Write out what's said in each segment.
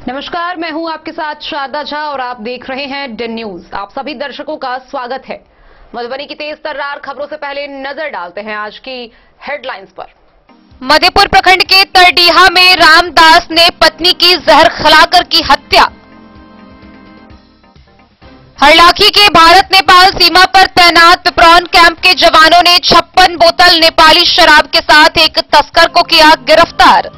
नमस्कार, मैं हूं आपके साथ शारदा झा और आप देख रहे हैं डन न्यूज। आप सभी दर्शकों का स्वागत है। मधुबनी की तेज तर्रार खबरों से पहले नजर डालते हैं आज की हेडलाइंस पर। मधेपुर प्रखंड के तरडीहा में रामदास ने पत्नी की जहर खिलाकर की हत्या। हरलाखी के भारत नेपाल सीमा पर तैनात पिपरौन कैंप के जवानों ने 56 बोतल नेपाली शराब के साथ एक तस्कर को किया गिरफ्तार।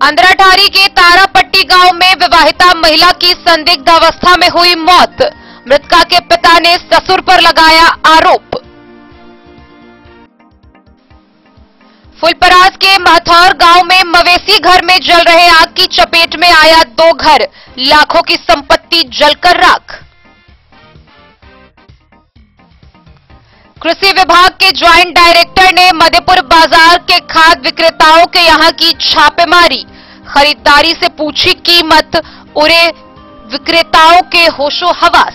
अंदराठारी के तारापट्टी गांव में विवाहिता महिला की संदिग्ध अवस्था में हुई मौत। मृतका के पिता ने ससुर पर लगाया आरोप। फुलपरास के महथौर गांव में मवेशी घर में जल रहे आग की चपेट में आया 2 घर, लाखों की संपत्ति जलकर राख। कृषि विभाग के ज्वाइंट डायरेक्टर ने मधेपुर बाजार के खाद विक्रेताओं के यहां की छापेमारी। खरीदारी से पूछी कीमत, उड़े विक्रेताओं के होशो हवास।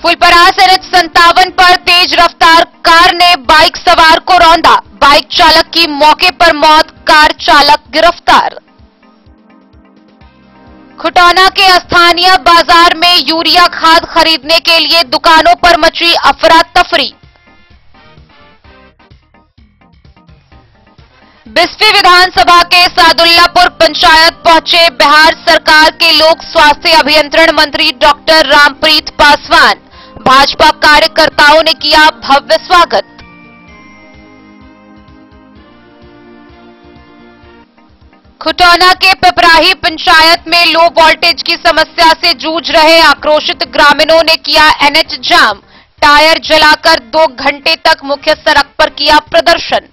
फुलपरास NH 57 पर तेज रफ्तार कार ने बाइक सवार को रौंदा। बाइक चालक की मौके पर मौत, कार चालक गिरफ्तार। खुटौना के स्थानीय बाजार में यूरिया खाद खरीदने के लिए दुकानों पर मची अफरा तफरी। बिस्फी विधानसभा के सादुल्लापुर पंचायत पहुंचे बिहार सरकार के लोक स्वास्थ्य अभियंत्रण मंत्री डॉक्टर रामप्रीत पासवान। भाजपा कार्यकर्ताओं ने किया भव्य स्वागत। खुटौना के पिपराही पंचायत में लो वोल्टेज की समस्या से जूझ रहे आक्रोशित ग्रामीणों ने किया NH जाम। टायर जलाकर 2 घंटे तक मुख्य सड़क पर किया प्रदर्शन।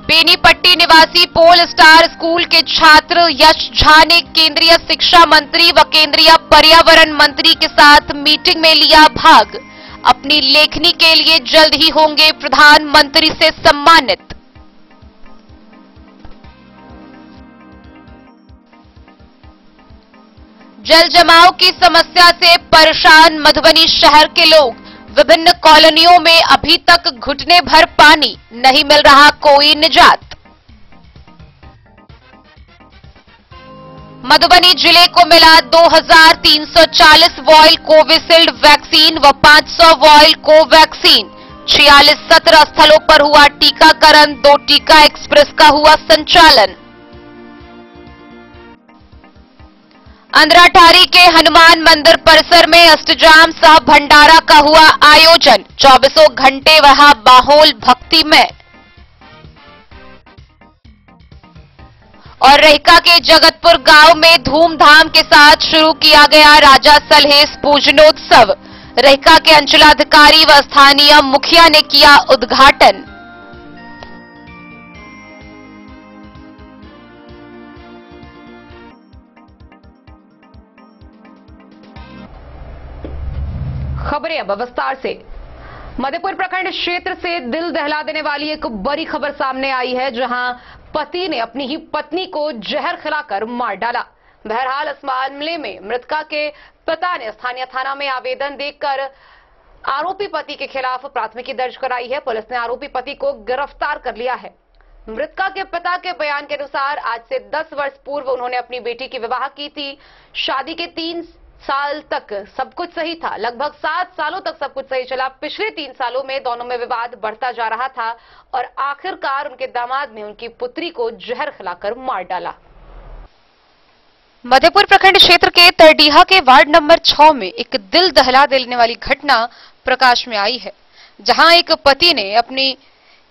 बेनीपट्टी निवासी पोल स्टार स्कूल के छात्र यश झा ने केंद्रीय शिक्षा मंत्री व केंद्रीय पर्यावरण मंत्री के साथ मीटिंग में लिया भाग। अपनी लेखनी के लिए जल्द ही होंगे प्रधानमंत्री से सम्मानित। जल जमाव की समस्या से परेशान मधुबनी शहर के लोग। विभिन्न कॉलोनियों में अभी तक घुटने भर पानी, नहीं मिल रहा कोई निजात। मधुबनी जिले को मिला 2340 वॉयल कोविशील्ड वैक्सीन व 500 वॉयल कोवैक्सीन। 46 सत्र स्थलों पर हुआ टीकाकरण। 2 टीका एक्सप्रेस का हुआ संचालन। अंदराठारी के हनुमान मंदिर परिसर में अष्टजाम सह भंडारा का हुआ आयोजन। 24 घंटे वहां माहौल भक्तिमय। और रहिका के जगतपुर गांव में धूमधाम के साथ शुरू किया गया राजा सलहेस पूजनोत्सव। रहिका के अंचलाधिकारी व स्थानीय मुखिया ने किया उद्घाटन। खबरें अब विस्तार से। मधेपुर प्रखंड क्षेत्र से दिल दहला देने वाली एक बड़ी खबर सामने आई है, जहां पति ने अपनी ही पत्नी को जहर खिलाकर मार डाला। बहरहाल इस मामले में मृतका के पिता ने स्थानीय थाना में आवेदन देकर आरोपी पति के खिलाफ प्राथमिकी दर्ज कराई है। पुलिस ने आरोपी पति को गिरफ्तार कर लिया है। मृतका के पिता के बयान के अनुसार आज से 10 वर्ष पूर्व उन्होंने अपनी बेटी की विवाह की थी। शादी के 3 साल तक सब कुछ सही था। लगभग 7 सालों तक सब कुछ सही चला। पिछले 3 सालों में दोनों में विवाद बढ़ता जा रहा था और आखिरकार उनके दामाद ने उनकी पुत्री को जहर खिलाकर मार डाला। मधेपुर प्रखंड क्षेत्र के तरडीहा के वार्ड नंबर 6 में एक दिल दहला देने वाली घटना प्रकाश में आई है, जहां एक पति ने अपनी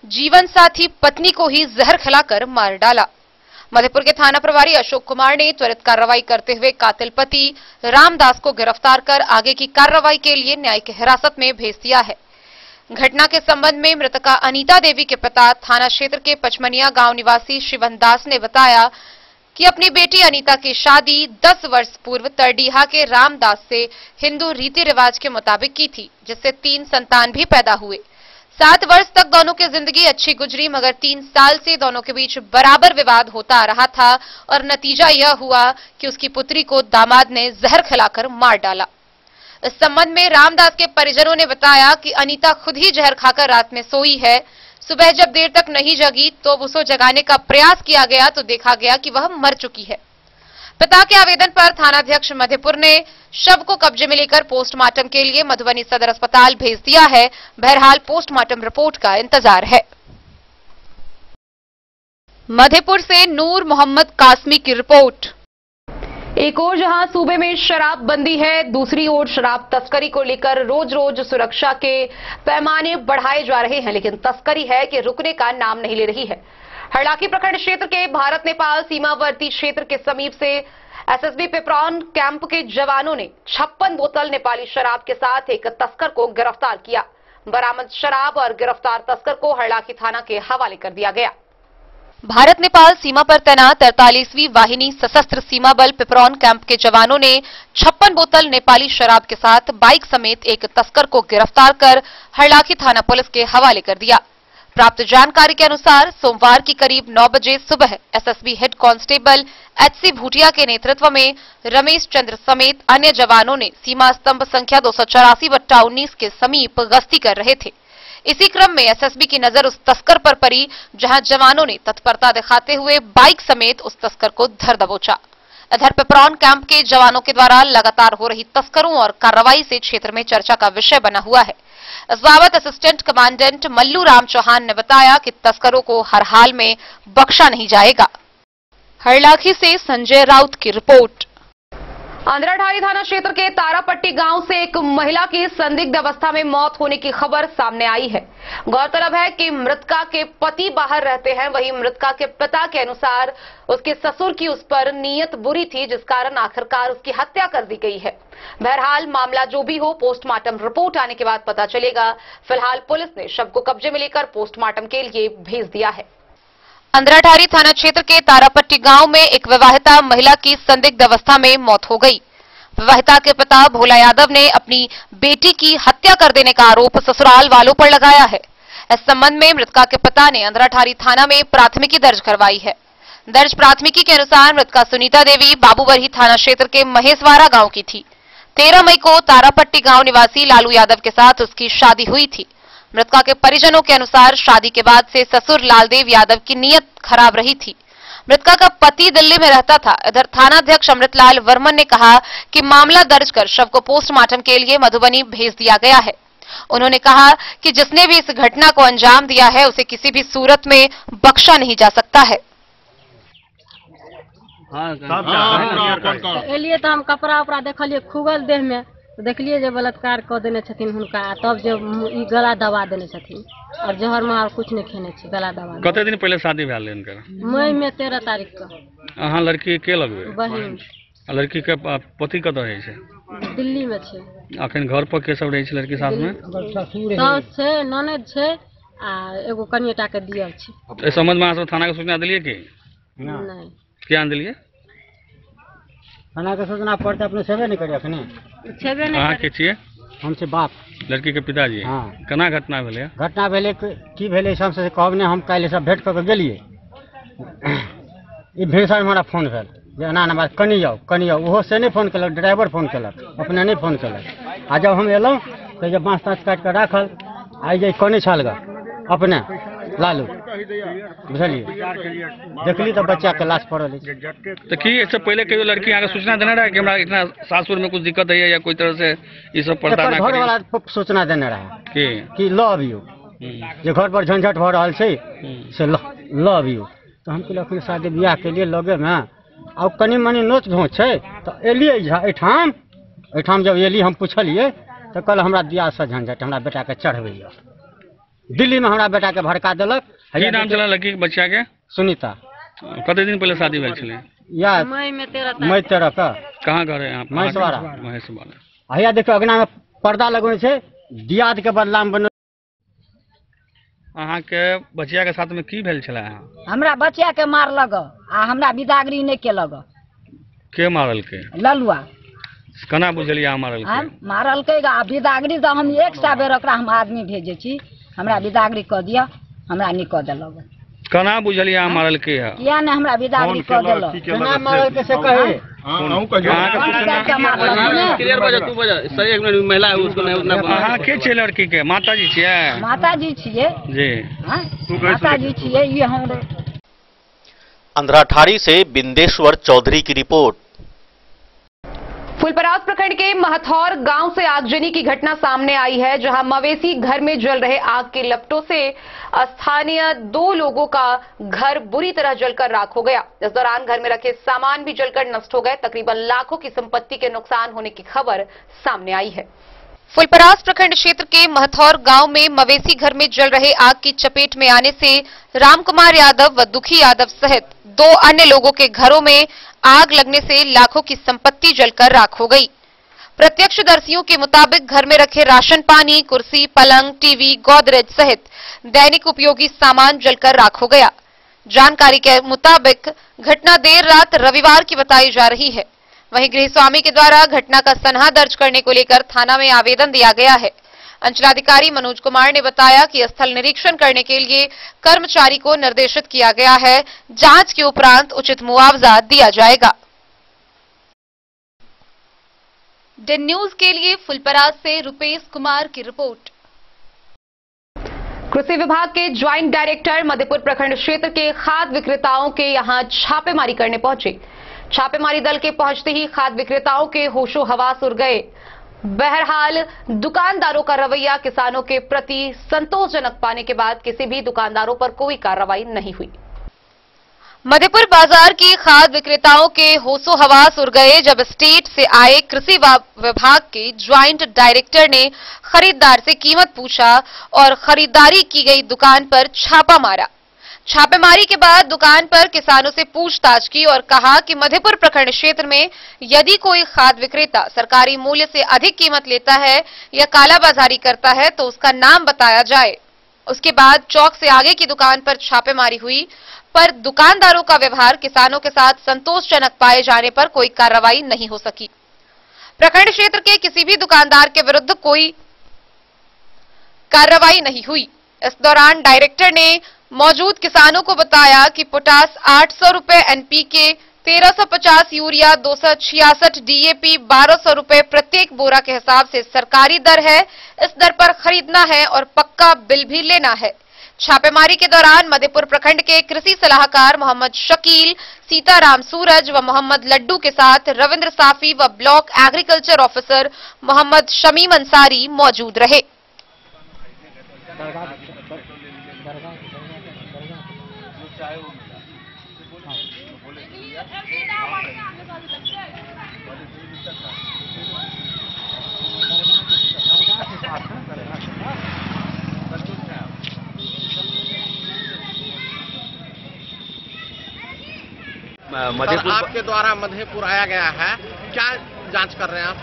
जीवन साथी पत्नी को ही जहर खिलाकर मार डाला। मधेपुर के थाना प्रभारी अशोक कुमार ने त्वरित कार्रवाई करते हुए कातिल पति रामदास को गिरफ्तार कर आगे की कार्रवाई के लिए न्यायिक हिरासत में भेज दिया है। घटना के संबंध में मृतका अनीता देवी के पिता थाना क्षेत्र के पचमनिया गांव निवासी शिवन दास ने बताया कि अपनी बेटी अनीता की शादी 10 वर्ष पूर्व तरडीहा के रामदास से हिंदू रीति रिवाज के मुताबिक की थी, जिससे 3 संतान भी पैदा हुए। 7 वर्ष तक दोनों की जिंदगी अच्छी गुजरी, मगर 3 साल से दोनों के बीच बराबर विवाद होता आ रहा था और नतीजा यह हुआ कि उसकी पुत्री को दामाद ने जहर खिलाकर मार डाला। इस संबंध में रामदास के परिजनों ने बताया कि अनीता खुद ही जहर खाकर रात में सोई है। सुबह जब देर तक नहीं जगी तो उसे जगाने का प्रयास किया गया तो देखा गया कि वह मर चुकी है। पिता के आवेदन पर थानाध्यक्ष मधेपुर ने शव को कब्जे में लेकर पोस्टमार्टम के लिए मधुबनी सदर अस्पताल भेज दिया है। बहरहाल पोस्टमार्टम रिपोर्ट का इंतजार है। मधेपुर से नूर मोहम्मद कासमी की रिपोर्ट। एक ओर जहां सूबे में शराबबंदी है, दूसरी ओर शराब तस्करी को लेकर रोज रोज सुरक्षा के पैमाने बढ़ाए जा रहे हैं, लेकिन तस्करी है कि रुकने का नाम नहीं ले रही है। हरलाखी प्रखंड क्षेत्र के भारत नेपाल सीमावर्ती क्षेत्र के समीप से एसएसबी पेपरॉन कैंप के जवानों ने 56 बोतल नेपाली शराब के साथ एक तस्कर को गिरफ्तार किया। बरामद शराब और गिरफ्तार तस्कर को हरलाखी थाना के हवाले कर दिया गया। भारत नेपाल सीमा पर तैनात 43वीं वाहिनी सशस्त्र सीमा बल पेपरॉन कैंप के जवानों ने 56 बोतल नेपाली शराब के साथ बाइक समेत एक तस्कर को गिरफ्तार कर हरलाखी थाना पुलिस के हवाले कर दिया। प्राप्त जानकारी के अनुसार सोमवार की करीब 9 बजे सुबह SSB head constable HC Bhutia के नेतृत्व में रमेश चंद्र समेत अन्य जवानों ने सीमा स्तंभ संख्या 284/19 के समीप गश्ती कर रहे थे। इसी क्रम में एसएसबी की नजर उस तस्कर पर पड़ी, जहां जवानों ने तत्परता दिखाते हुए बाइक समेत उस तस्कर को धर दबोचा। इधर पेपरॉन कैंप के जवानों के द्वारा लगातार हो रही तस्करों और कार्रवाई से क्षेत्र में चर्चा का विषय बना हुआ है। इस बाबत असिस्टेंट कमांडेंट मल्लू राम चौहान ने बताया कि तस्करों को हर हाल में बख्शा नहीं जाएगा। हरलाखी से संजय राउत की रिपोर्ट। आंध्राठारी थाना क्षेत्र के तारापट्टी गांव से एक महिला की संदिग्ध अवस्था में मौत होने की खबर सामने आई है। गौरतलब है कि मृतका के पति बाहर रहते हैं, वहीं मृतका के पिता के अनुसार उसके ससुर की उस पर नीयत बुरी थी, जिस कारण आखिरकार उसकी हत्या कर दी गई है। बहरहाल मामला जो भी हो, पोस्टमार्टम रिपोर्ट आने के बाद पता चलेगा। फिलहाल पुलिस ने शव को कब्जे में लेकर पोस्टमार्टम के लिए भेज दिया है। आंध्राठारी थाना क्षेत्र के तारापट्टी गांव में एक विवाहिता महिला की संदिग्ध अवस्था में मौत हो गई। विवाहिता के पिता भोला यादव ने अपनी बेटी की हत्या कर देने का आरोप ससुराल वालों पर लगाया है। इस संबंध में मृतका के पिता ने आंध्राठारी थाना में प्राथमिकी दर्ज करवाई है। दर्ज प्राथमिकी के अनुसार मृतका सुनीता देवी बाबूबरही थाना क्षेत्र के महेशवाड़ा गांव की थी। 13 मई को तारापट्टी गांव निवासी लालू यादव के साथ उसकी शादी हुई थी। मृतका के परिजनों के अनुसार शादी के बाद से ससुर लालदेव यादव की नीयत खराब रही थी। मृतका का पति दिल्ली में रहता था। इधर थानाध्यक्ष अमृतलाल वर्मन ने कहा कि मामला दर्ज कर शव को पोस्टमार्टम के लिए मधुबनी भेज दिया गया है। उन्होंने कहा कि जिसने भी इस घटना को अंजाम दिया है उसे किसी भी सूरत में बख्शा नहीं जा सकता है। एलिए तो हम कपड़ा उपड़ा देखलिए खुगल देह में, तो देखलिए जो बलात्कार कर देने छथिन हुनका, तब जो ई गला दबा देने छथिन और जहर में कुछ नहीं खेने छी, गला दबा। कते दिन पहले शादी भेल इनकर? मई में 13 तारीख को। अहाँ लड़की के लगबे? बहिन। लड़की के पति कतऽ रहै छै? दिल्ली में छै। अखन घर पर के सब रहै छै लड़की साथ में? सास छै, ननद छै आ एगो कनियाटा के दियर छै। ए संबंध में अहाँ सब थाना के सूचना दिलिए की? नहीं। क्या दिलिए? थाना के सूचना पड़ते अपने सेवे नहीं करिए अखने। छेबे नहीं। अहाँ के छिए? हम से बाप। लड़की के पिताजी? हाँ। केना घटना भेलै? घटना भेलै की भेलै सबसे कहब ने, हम काल्हि सब भेंट करके गेलिए। ई भिनसर में हमरा फोन भेल जे एना एना बात, कनी आओ। ओहो से नहीं फोन केलक, ड्राइवर फोन केलक, अपने नहीं फोन केलक। आ जब हम एलहुँ तो जब बाँस ताँस काटि कऽ राखल, आई जे कनी छल ग अपने लालू, बुझलिए, देखली तो बच्चा के लाश पड़ल। तो की इससे पहले कहियो लड़की आगे सूचना देने रहा कि हमरा इतना सासुर में कुछ दिक्कत है या कोई तरह से ये सब पर्दा ना घर वाला सूचना देने रहा कि लव यू, जे घर पर झंझट भ रहल छै से लव यू। तो हम कहलिए अखन शादी बियाह के लिए लगे में अब कनी मनी नोच घोच छै, तो एलिए एठाम जब एली हम पूछलिए तो कल हमरा दिया से झंझट, हमरा बेटा के चढ़बैया। दिल्ली में हमरा बेटा के भड़का देलक। की नाम चला लड़की के बच्चा के? सुनीता। कते दिन पहले शादी भेल छलै? या मई में 13 का। कहाँ घर है? महेशवाड़ा। महेशवाड़ा। हैया देखियो अगना में पर्दा लगौने छै, दियाद के बदला में। अहाँ के बच्चिया के साथ में की भेल छला? हमरा बच्चिया के मारलक आ हमरा बिदागरी नहीं केलक। के मारल के? ललुआ। केना बुझलिए अहाँ मारल के? हम मारल के आ बिदागरी तो हम एक सा बेर ओकरा हम आदमी भेजे छी, हमरा बिदागरी क दिया, हमरा नहीं क देलक। केना बुझलिए अहाँ मारल के है? किया ने हमरा बिदागरी क देलक? केना मारल के से कहे? महिला है उसको के छियै लड़की के माताजी छियै माताजी छियै जी माताजी छियै ये हमरे। अंधराठाड़ी से बिंदेश्वर चौधरी की रिपोर्ट। फुलपरास प्रखंड के महथौर गांव से आगजनी की घटना सामने आई है, जहां मवेशी घर में जल रहे आग के लपटों से स्थानीय 2 लोगों का घर बुरी तरह जलकर राख हो गया। इस दौरान घर में रखे सामान भी जलकर नष्ट हो गए। तकरीबन लाखों की संपत्ति के नुकसान होने की खबर सामने आई है। फुलपरास प्रखंड क्षेत्र के महथौर गांव में मवेशी घर में जल रहे आग की चपेट में आने से रामकुमार यादव व दुखी यादव सहित 2 अन्य लोगों के घरों में आग लगने से लाखों की संपत्ति जलकर राख हो गई। प्रत्यक्षदर्शियों के मुताबिक घर में रखे राशन पानी, कुर्सी, पलंग, टीवी, गोदरेज सहित दैनिक उपयोगी सामान जलकर राख हो गया। जानकारी के मुताबिक घटना देर रात रविवार की बताई जा रही है। वहीं गृहस्वामी के द्वारा घटना का सनहा दर्ज करने को लेकर थाना में आवेदन दिया गया है। अंचलाधिकारी मनोज कुमार ने बताया कि स्थल निरीक्षण करने के लिए कर्मचारी को निर्देशित किया गया है। जांच के उपरांत उचित मुआवजा दिया जाएगा। डेन न्यूज के लिए फुलपरास से रुपेश कुमार की रिपोर्ट। कृषि विभाग के ज्वाइंट डायरेक्टर मधेपुर प्रखंड क्षेत्र के खाद विक्रेताओं के यहां छापेमारी करने पहुंचे। छापेमारी दल के पहुंचते ही खाद विक्रेताओं के होशो हवास उड़ गए। बहरहाल दुकानदारों का रवैया किसानों के प्रति संतोषजनक पाने के बाद किसी भी दुकानदारों पर कोई कार्रवाई नहीं हुई। मधेपुर बाजार की खाद विक्रेताओं के होशो हवास उड़ गए जब स्टेट से आए कृषि विभाग के ज्वाइंट डायरेक्टर ने खरीदार से कीमत पूछा और खरीदारी की गई दुकान पर छापा मारा। छापेमारी के बाद दुकान पर किसानों से पूछताछ की और कहा कि मधेपुर प्रखंड क्षेत्र में यदि कोई खाद विक्रेता सरकारी मूल्य से अधिक कीमत लेता है या कालाबाजारी करता है तो उसका नाम बताया जाए। उसके बाद चौक से आगे की दुकान पर छापेमारी हुई, पर दुकानदारों का व्यवहार किसानों के साथ संतोषजनक पाए जाने पर कोई कार्रवाई नहीं हो सकी। प्रखंड क्षेत्र के किसी भी दुकानदार के विरुद्ध कोई कार्रवाई नहीं हुई। इस दौरान डायरेक्टर ने मौजूद किसानों को बताया कि पोटास 800 रुपए एनपीके, 1350 यूरिया, 266 डीएपी, 1200 रुपए प्रत्येक बोरा के हिसाब से सरकारी दर है। इस दर पर खरीदना है और पक्का बिल भी लेना है। छापेमारी के दौरान मधेपुर प्रखंड के कृषि सलाहकार मोहम्मद शकील, सीताराम सूरज व मोहम्मद लड्डू के साथ रविंद्र साफी व block agriculture officer Mohammad Shamim Ansari मौजूद रहे। मधेपुर आपके द्वारा मधेपुर आया गया है, क्या जांच कर रहे हैं आप?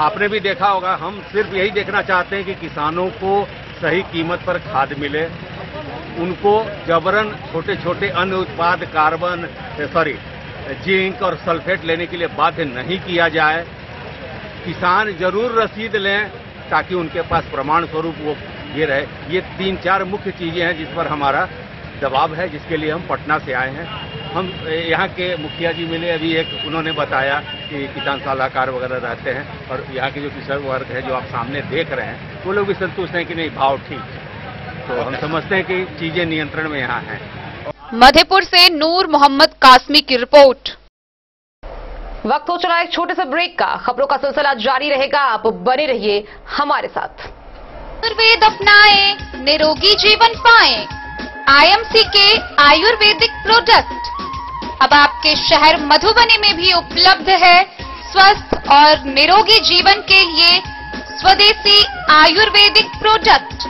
आपने भी देखा होगा, हम सिर्फ यही देखना चाहते हैं कि किसानों को सही कीमत पर खाद मिले, उनको जबरन छोटे छोटे अन्य उत्पाद कार्बन जिंक और सल्फेट लेने के लिए बाध्य नहीं किया जाए। किसान जरूर रसीद लें ताकि उनके पास प्रमाण स्वरूप वो ये रहे। ये 3-4 मुख्य चीजें हैं जिस पर हमारा दबाव है, जिसके लिए हम पटना से आए हैं। हम यहाँ के मुखिया जी मिले, अभी एक उन्होंने बताया कि किसान सलाहकार वगैरह रहते हैं और यहाँ के जो किसान वर्ग है जो आप सामने देख रहे हैं वो लोग भी संतुष्ट हैं कि नहीं भाव ठीक है। तो हम समझते हैं कि चीजें नियंत्रण में यहाँ हैं। मधेपुर से नूर मोहम्मद कासमी की रिपोर्ट। वक्त हो चला एक छोटे से ब्रेक का। खबरों का सिलसिला जारी रहेगा, आप बने रहिए हमारे साथ। आयुर्वेद अपनाएं, निरोगी जीवन पाएं। आईएमसी के आयुर्वेदिक प्रोडक्ट अब आपके शहर मधुबनी में भी उपलब्ध है। स्वस्थ और निरोगी जीवन के लिए स्वदेशी आयुर्वेदिक प्रोडक्ट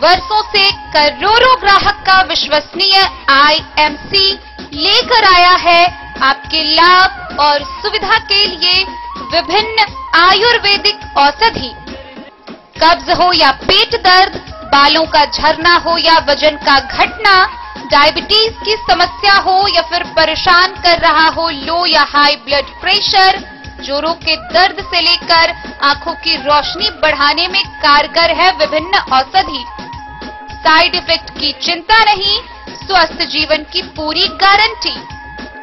वर्षों से करोड़ों ग्राहक का विश्वसनीय आईएमसी लेकर आया है आपके लाभ और सुविधा के लिए विभिन्न आयुर्वेदिक औषधि। कब्ज हो या पेट दर्द, बालों का झरना हो या वजन का घटना, डायबिटीज की समस्या हो या फिर परेशान कर रहा हो लो या हाई ब्लड प्रेशर, जोड़ों के दर्द से लेकर आंखों की रोशनी बढ़ाने में कारगर है विभिन्न औषधि। साइड इफेक्ट की चिंता नहीं, स्वस्थ जीवन की पूरी गारंटी।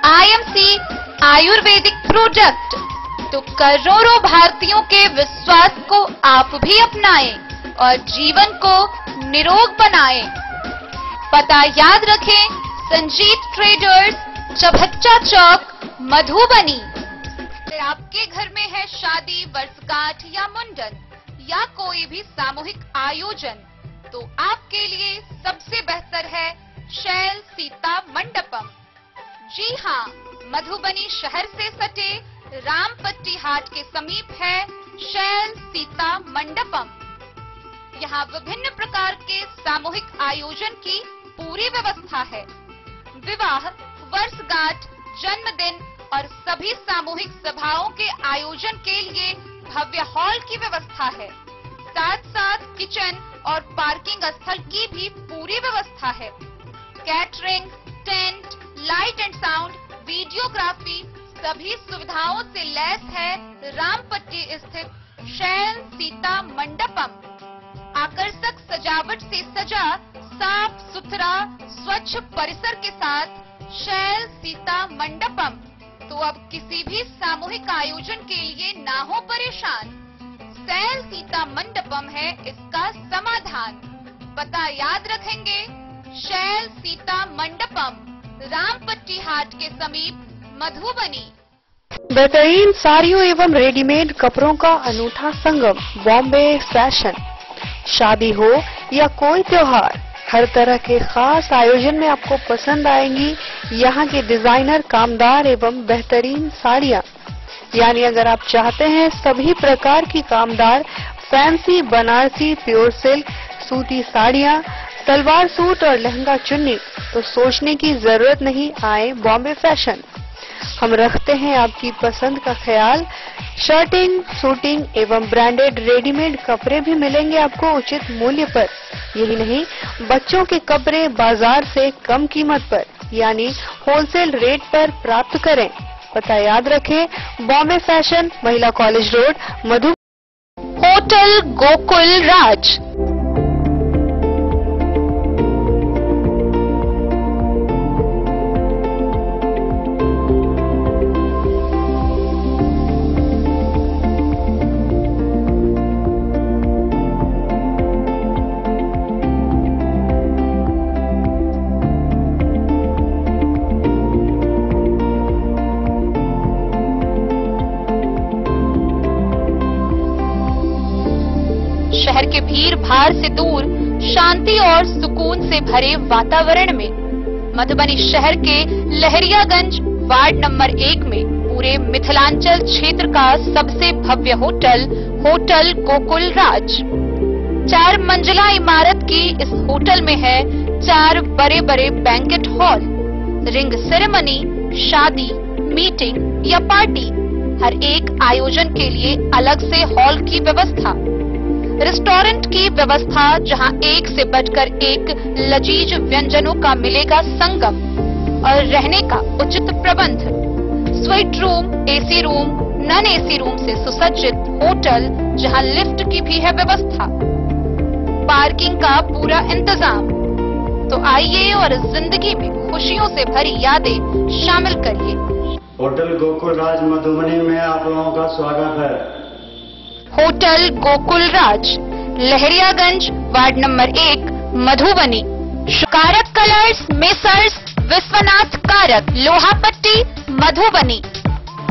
आईएमसी आयुर्वेदिक प्रोडक्ट, तो करोड़ों भारतीयों के विश्वास को आप भी अपनाएं और जीवन को निरोग बनाएं। पता याद रखें, संजीत ट्रेडर्स, चभच्चा चौक, मधुबनी। अगर आपके घर में है शादी, वर्षगांठ या मुंडन या कोई भी सामूहिक आयोजन, तो आपके लिए सबसे बेहतर है शैल सीता मंडपम। जी हाँ, मधुबनी शहर से सटे रामपट्टी हाट के समीप है शैल सीता मंडपम। यहाँ विभिन्न प्रकार के सामूहिक आयोजन की पूरी व्यवस्था है। विवाह, वर्षगांठ, जन्मदिन और सभी सामूहिक सभाओं के आयोजन के लिए भव्य हॉल की व्यवस्था है। साथ साथ किचन और पार्किंग स्थल की भी पूरी व्यवस्था है। Catering, tent, light and sound, videography सभी सुविधाओं से लैस है रामपट्टी स्थित शैल सीता मंडपम। आकर्षक सजावट से सजा साफ सुथरा स्वच्छ परिसर के साथ शैल सीता मंडपम। तो अब किसी भी सामूहिक आयोजन के लिए ना हो परेशान, शैल सीता मंडपम है इसका समाधान। पता याद रखेंगे, शैल सीता मंडपम, रामपट्टी हाट के समीप, मधुबनी। बेहतरीन साड़ियों एवं रेडीमेड कपड़ों का अनूठा संगम, बॉम्बे फैशन। शादी हो या कोई त्योहार, हर तरह के खास आयोजन में आपको पसंद आएंगी यहाँ की डिजाइनर, कामदार एवं बेहतरीन साड़ियाँ। यानी अगर आप चाहते हैं सभी प्रकार की कामदार, फैंसी, बनारसी, प्योर सिल्क, सूती साड़ियाँ, सलवार सूट और लहंगा चुन्नी, तो सोचने की जरूरत नहीं, आए बॉम्बे फैशन। हम रखते हैं आपकी पसंद का ख्याल। शर्टिंग, सूटिंग एवं ब्रांडेड रेडीमेड कपड़े भी मिलेंगे आपको उचित मूल्य पर। यही नहीं, बच्चों के कपड़े बाजार से कम कीमत पर, यानी होलसेल रेट पर प्राप्त करें। पता याद रखें, बॉम्बे फैशन, महिला कॉलेज रोड, मधु। होटल गोकुल राज। शहर के भीड़ भाड़ से दूर, शांति और सुकून से भरे वातावरण में मधुबनी शहर के लहरियागंज वार्ड नंबर 1 में पूरे मिथिलांचल क्षेत्र का सबसे भव्य होटल, होटल गोकुल राज। 4 मंजिला इमारत की इस होटल में है 4 बड़े बड़े बैंकेट हॉल, रिंग सेरेमनी, शादी, मीटिंग या पार्टी, हर एक आयोजन के लिए अलग से हॉल की व्यवस्था। रेस्टोरेंट की व्यवस्था, जहां एक से बढ़कर एक लजीज व्यंजनों का मिलेगा संगम, और रहने का उचित प्रबंध। Suite room, AC room, non AC room से सुसज्जित होटल, जहां लिफ्ट की भी है व्यवस्था। पार्किंग का पूरा इंतजाम। तो आइए और जिंदगी में खुशियों से भरी यादें शामिल करिए। होटल गोकुल राज मधुबनी में आप लोगों का स्वागत है। होटल गोकुल राज, लहरियागंज वार्ड नंबर 1, मधुबनी। कारक कलर्स, मेसर्स विश्वनाथ कारक, लोहापट्टी, मधुबनी।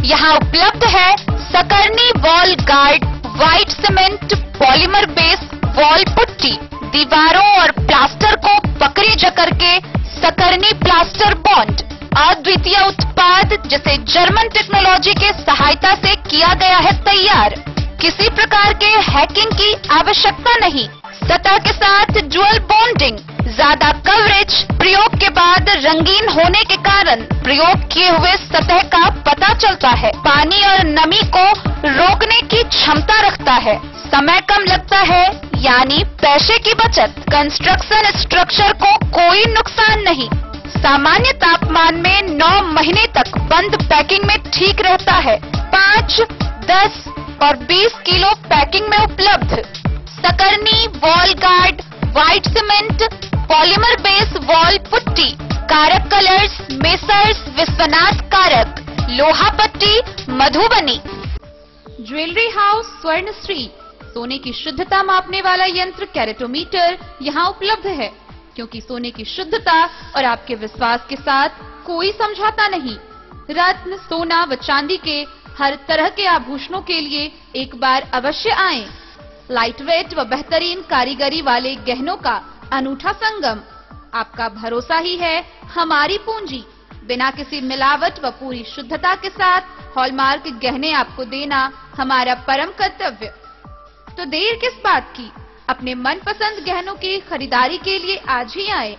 यहाँ उपलब्ध है सकरनी wall guard, white cement, polymer base wall putty, दीवारों और प्लास्टर को पकड़ी जकड़ के सकरनी प्लास्टर बॉन्ड। अद्वितीय उत्पाद जिसे जर्मन टेक्नोलॉजी के सहायता से किया गया है तैयार। किसी प्रकार के हैकिंग की आवश्यकता नहीं। सतह के साथ डुअल बॉन्डिंग, ज्यादा कवरेज, प्रयोग के बाद रंगीन होने के कारण प्रयोग किए हुए सतह का पता चलता है। पानी और नमी को रोकने की क्षमता रखता है। समय कम लगता है, यानी पैसे की बचत। कंस्ट्रक्शन स्ट्रक्चर को कोई नुकसान नहीं। सामान्य तापमान में 9 महीने तक बंद पैकिंग में ठीक रहता है। 5, 10 और 20 किलो पैकिंग में उपलब्ध। सकरनी wall guard, white cement, polymer base wall putty, Karak colours, Messrs Vishwanath Karak, लोहा पट्टी मधुबनी। ज्वेलरी हाउस स्वर्ण श्री, सोने की शुद्धता मापने वाला यंत्र कैरेटोमीटर यहाँ उपलब्ध है, क्योंकि सोने की शुद्धता और आपके विश्वास के साथ कोई समझौता नहीं। रत्न, सोना व चांदी के हर तरह के आभूषणों के लिए एक बार अवश्य आएं। लाइट वेट व बेहतरीन कारीगरी वाले गहनों का अनूठा संगम। आपका भरोसा ही है हमारी पूंजी। बिना किसी मिलावट व पूरी शुद्धता के साथ हॉलमार्क गहने आपको देना हमारा परम कर्तव्य। तो देर किस बात की, अपने मनपसंद गहनों की खरीदारी के लिए आज ही आए।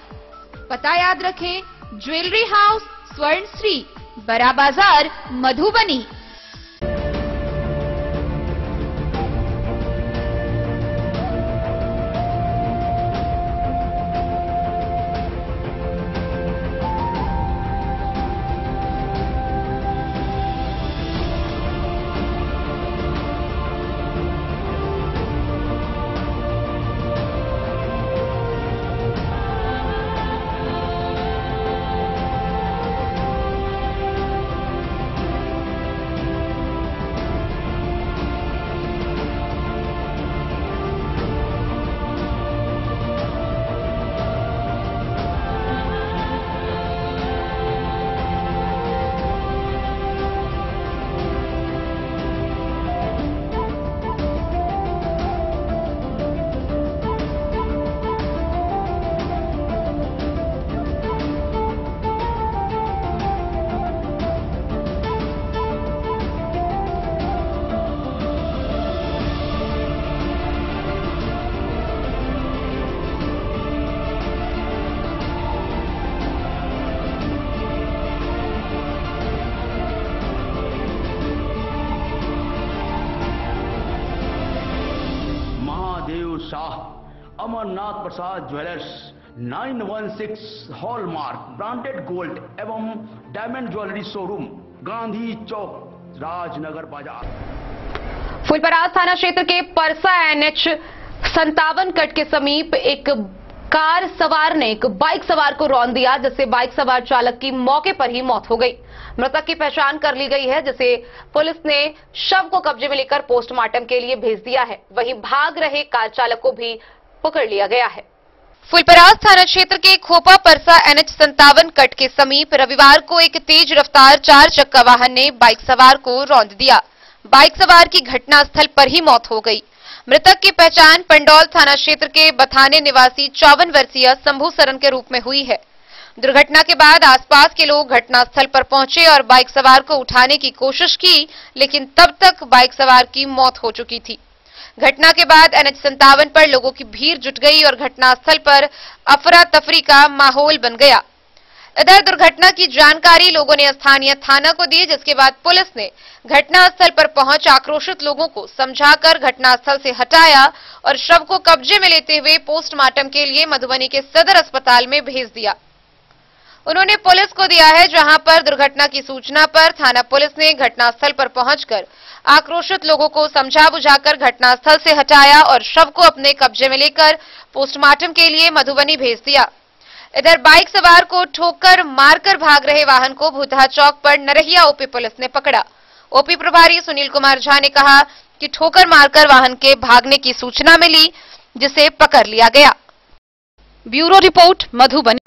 पता याद रखें, ज्वेलरी हाउस स्वर्ण श्री, बड़ा बाजार, मधुबनी। शाह, अमरनाथ प्रसाद ज्वेलर्स, 916 हॉलमार्क ब्रांडेड गोल्ड एवं डायमंड ज्वेलरी शोरूम, गांधी चौक, राजनगर बाजार। फुलपरास थाना क्षेत्र के परसा NH 57 कट के समीप एक कार सवार ने एक बाइक सवार को रौंद दिया, जिससे बाइक सवार चालक की मौके पर ही मौत हो गई। मृतक की पहचान कर ली गई है, जिसे पुलिस ने शव को कब्जे में लेकर पोस्टमार्टम के लिए भेज दिया है। वहीं भाग रहे कार चालक को भी पकड़ लिया गया है। फुलपरास थाना क्षेत्र के खोपा परसा NH 57 कट के समीप रविवार को एक तेज रफ्तार 4 चक्का वाहन ने बाइक सवार को रौंद दिया। बाइक सवार की घटनास्थल पर ही मौत हो गई। मृतक की पहचान पंडौल थाना क्षेत्र के बथाने निवासी 54 वर्षीय शंभू सरन के रूप में हुई है। दुर्घटना के बाद आसपास के लोग घटनास्थल पर पहुंचे और बाइक सवार को उठाने की कोशिश की, लेकिन तब तक बाइक सवार की मौत हो चुकी थी। घटना के बाद NH 57 पर लोगों की भीड़ जुट गई और घटनास्थल पर अफरा तफरी का माहौल बन गया। इधर दुर्घटना की जानकारी लोगों ने स्थानीय थाना को दी, जिसके बाद पुलिस ने घटनास्थल पर पहुंच आक्रोशित लोगों को समझाकर घटनास्थल से हटाया और शव को कब्जे में लेते हुए पोस्टमार्टम के लिए मधुबनी के सदर अस्पताल में भेज दिया। उन्होंने पुलिस को दिया है, जहां पर दुर्घटना की सूचना पर थाना पुलिस ने घटनास्थल पर पहुंचकर आक्रोशित लोगों को समझा बुझाकर घटनास्थल से हटाया और शव को अपने कब्जे में लेकर पोस्टमार्टम के लिए मधुबनी भेज दिया। इधर बाइक सवार को ठोकर मारकर भाग रहे वाहन को भूतहा चौक पर नरहिया ओपी पुलिस ने पकड़ा। ओपी प्रभारी सुनील कुमार झा ने कहा कि ठोकर मारकर वाहन के भागने की सूचना मिली, जिसे पकड़ लिया गया। Bureau report, Madhubani.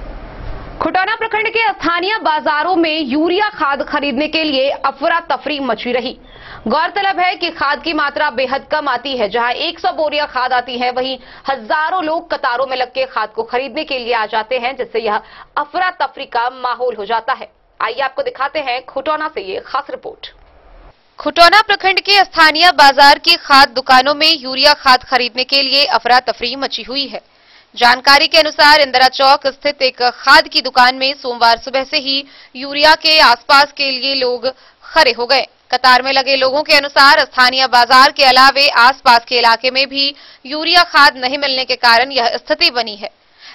खुटौना प्रखंड के स्थानीय बाजारों में यूरिया खाद खरीदने के लिए अफरा तफरी मची रही। गौरतलब है कि खाद की मात्रा बेहद कम आती है। जहां 100 बोरियां खाद आती है, वहीं हजारों लोग कतारों में लगकर खाद को खरीदने के लिए आ जाते हैं, जिससे यह अफरा तफरी का माहौल हो जाता है। आइए आपको दिखाते हैं खुटौना से ये खास रिपोर्ट। खुटौना प्रखंड के स्थानीय बाजार की खाद दुकानों में यूरिया खाद खरीदने के लिए अफरा तफरी मची हुई है। जानकारी के अनुसार इंदिरा चौक स्थित एक खाद की दुकान में सोमवार सुबह से ही यूरिया के आसपास के लिए लोग खड़े हो गए। कतार में लगे लोगों के अनुसार स्थानीय बाजार के अलावे आसपास के इलाके में भी यूरिया खाद नहीं मिलने के कारण यह स्थिति बनी है।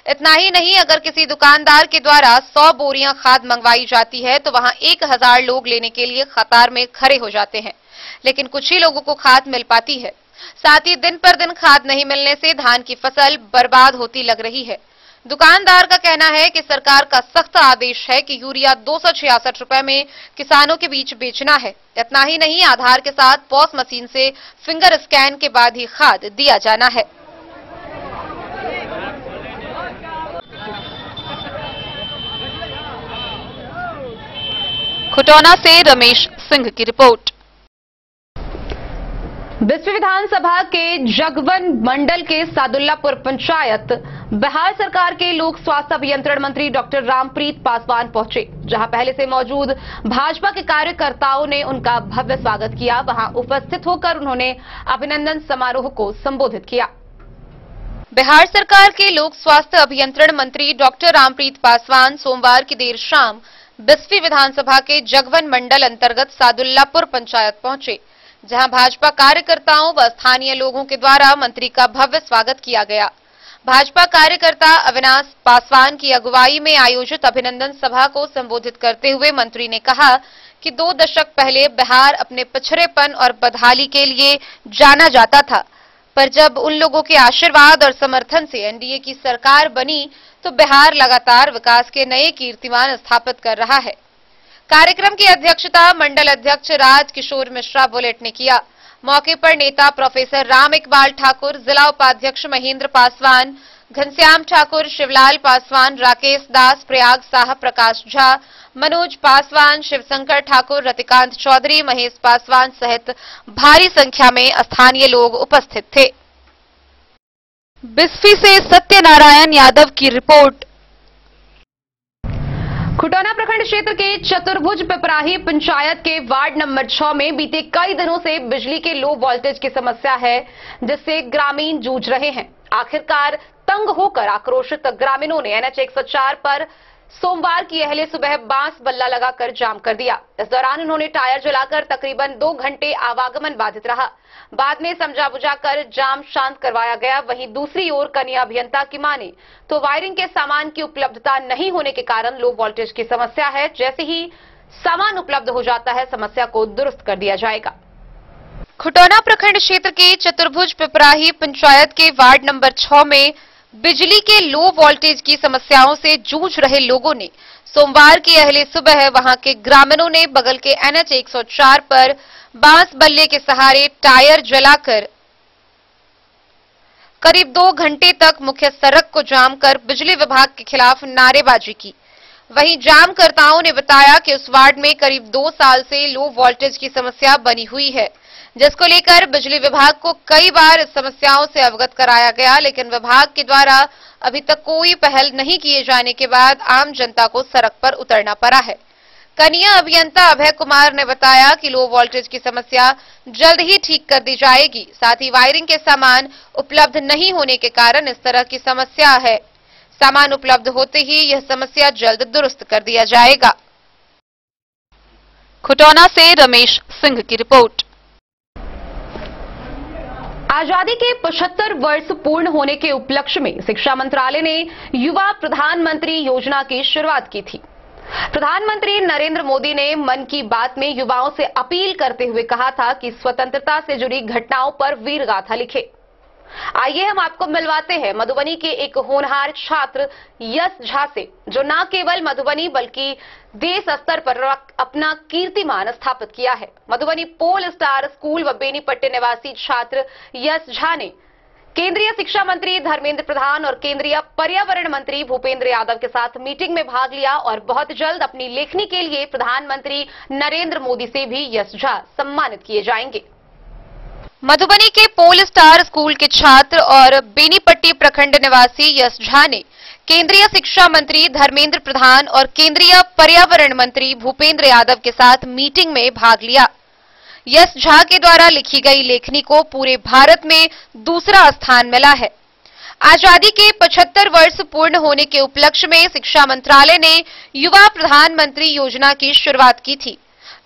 इतना ही नहीं, अगर किसी दुकानदार के द्वारा 100 बोरियां खाद मंगवाई जाती है तो वहां 1000 लोग लेने के लिए कतार में खड़े हो जाते हैं, लेकिन कुछ ही लोगों को खाद मिल पाती है। साथ ही दिन पर दिन खाद नहीं मिलने से धान की फसल बर्बाद होती लग रही है। दुकानदार का कहना है कि सरकार का सख्त आदेश है कि यूरिया 266 रुपए में किसानों के बीच बेचना है। इतना ही नहीं, आधार के साथ पॉस मशीन से फिंगर स्कैन के बाद ही खाद दिया जाना है। खुटौना से रमेश सिंह की रिपोर्ट। बिस्फी विधानसभा के जगवन मंडल के सादुल्लापुर पंचायत बिहार सरकार के लोक स्वास्थ्य अभियंत्रण मंत्री डॉक्टर रामप्रीत पासवान पहुंचे, जहां पहले से मौजूद भाजपा के कार्यकर्ताओं ने उनका भव्य स्वागत किया। वहां उपस्थित होकर उन्होंने अभिनंदन समारोह को संबोधित किया। बिहार सरकार के लोक स्वास्थ्य अभियंत्रण मंत्री डॉक्टर रामप्रीत पासवान सोमवार की देर शाम बिस्फी विधानसभा के जगवन मंडल अंतर्गत सादुल्लापुर पंचायत पहुंचे, जहां भाजपा कार्यकर्ताओं व स्थानीय लोगों के द्वारा मंत्री का भव्य स्वागत किया गया। भाजपा कार्यकर्ता अविनाश पासवान की अगुवाई में आयोजित अभिनंदन सभा को संबोधित करते हुए मंत्री ने कहा कि 2 दशक पहले बिहार अपने पिछड़ेपन और बदहाली के लिए जाना जाता था, पर जब उन लोगों के आशीर्वाद और समर्थन से एनडीए की सरकार बनी तो बिहार लगातार विकास के नए कीर्तिमान स्थापित कर रहा है। कार्यक्रम की अध्यक्षता मंडल अध्यक्ष राज किशोर मिश्रा बुलेट ने किया। मौके पर नेता प्रोफेसर राम इकबाल ठाकुर, जिला उपाध्यक्ष महेंद्र पासवान, घनश्याम ठाकुर, शिवलाल पासवान, राकेश दास, प्रयाग साह, प्रकाश झा, मनोज पासवान, शिवशंकर ठाकुर, रतिकांत चौधरी, महेश पासवान सहित भारी संख्या में स्थानीय लोग उपस्थित थे। बिस्फी से सत्यनारायण यादव की रिपोर्ट। खुटौना प्रखंड क्षेत्र के चतुर्भुज पिपराही पंचायत के वार्ड नंबर 6 में बीते कई दिनों से बिजली के लो वोल्टेज की समस्या है, जिससे ग्रामीण जूझ रहे हैं। आखिरकार तंग होकर आक्रोशित ग्रामीणों ने NH 104 पर सोमवार की अहले सुबह बांस बल्ला लगाकर जाम कर दिया। इस दौरान उन्होंने टायर जलाकर तकरीबन 2 घंटे आवागमन बाधित रहा। बाद में समझा बुझाकर जाम शांत करवाया गया। वहीं दूसरी ओर कनीय अभियंता की माने तो वायरिंग के सामान की उपलब्धता नहीं होने के कारण लो वोल्टेज की समस्या है। जैसे ही सामान उपलब्ध हो जाता है, समस्या को दुरुस्त कर दिया जाएगा। खुटौना प्रखंड क्षेत्र के चतुर्भुज पिपराही पंचायत के वार्ड नंबर 6 में बिजली के लो वोल्टेज की समस्याओं से जूझ रहे लोगों ने सोमवार की अहले सुबह वहां के ग्रामीणों ने बगल के NH 104 पर बांस बल्ले के सहारे टायर जलाकर करीब 2 घंटे तक मुख्य सड़क को जाम कर बिजली विभाग के खिलाफ नारेबाजी की। वहीं जामकर्ताओं ने बताया कि उस वार्ड में करीब 2 साल से लो वोल्टेज की समस्या बनी हुई है, जिसको लेकर बिजली विभाग को कई बार इस समस्याओं से अवगत कराया गया, लेकिन विभाग के द्वारा अभी तक कोई पहल नहीं किए जाने के बाद आम जनता को सड़क पर उतरना पड़ा है। कनीय अभियंता अभय कुमार ने बताया कि लो वोल्टेज की समस्या जल्द ही ठीक कर दी जाएगी। साथ ही वायरिंग के सामान उपलब्ध नहीं होने के कारण इस तरह की समस्या है। सामान उपलब्ध होते ही यह समस्या जल्द दुरुस्त कर दिया जाएगा। खुटौना से रमेश सिंह की रिपोर्ट। आजादी के 75 वर्ष पूर्ण होने के उपलक्ष्य में शिक्षा मंत्रालय ने युवा प्रधानमंत्री योजना की शुरुआत की थी। प्रधानमंत्री नरेंद्र मोदी ने मन की बात में युवाओं से अपील करते हुए कहा था कि स्वतंत्रता से जुड़ी घटनाओं पर वीर गाथा लिखे। आइए हम आपको मिलवाते हैं मधुबनी के एक होनहार छात्र यश झा से, जो न केवल मधुबनी बल्कि देश स्तर पर अपना कीर्तिमान स्थापित किया है। मधुबनी पोल स्टार स्कूल व बेनीपट्टी निवासी छात्र यश झा ने केंद्रीय शिक्षा मंत्री धर्मेंद्र प्रधान और केंद्रीय पर्यावरण मंत्री भूपेंद्र यादव के साथ मीटिंग में भाग लिया और बहुत जल्द अपनी लेखनी के लिए प्रधानमंत्री नरेंद्र मोदी से भी यश झा सम्मानित किए जाएंगे। मधुबनी के पोल स्टार स्कूल के छात्र और बेनीपट्टी प्रखंड निवासी यश झा ने केंद्रीय शिक्षा मंत्री धर्मेंद्र प्रधान और केंद्रीय पर्यावरण मंत्री भूपेंद्र यादव के साथ मीटिंग में भाग लिया। यश झा के द्वारा लिखी गई लेखनी को पूरे भारत में दूसरा स्थान मिला है। आजादी के 75 वर्ष पूर्ण होने के उपलक्ष्य में शिक्षा मंत्रालय ने युवा प्रधानमंत्री योजना की शुरुआत की थी।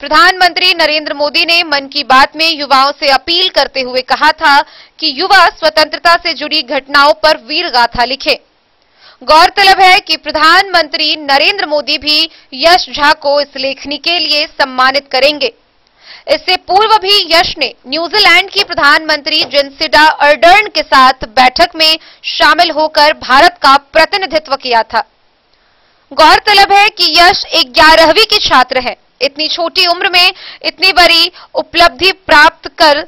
प्रधानमंत्री नरेंद्र मोदी ने मन की बात में युवाओं से अपील करते हुए कहा था कि युवा स्वतंत्रता से जुड़ी घटनाओं पर वीर गाथा लिखे। गौरतलब है कि प्रधानमंत्री नरेंद्र मोदी भी यश झा को इस लेखनी के लिए सम्मानित करेंगे। इससे पूर्व भी यश ने न्यूजीलैंड की प्रधानमंत्री जेसिंडा अर्डर्न के साथ बैठक में शामिल होकर भारत का प्रतिनिधित्व किया था। गौरतलब है कि यश 11वीं के छात्र हैं। इतनी छोटी उम्र में इतनी बड़ी उपलब्धि प्राप्त कर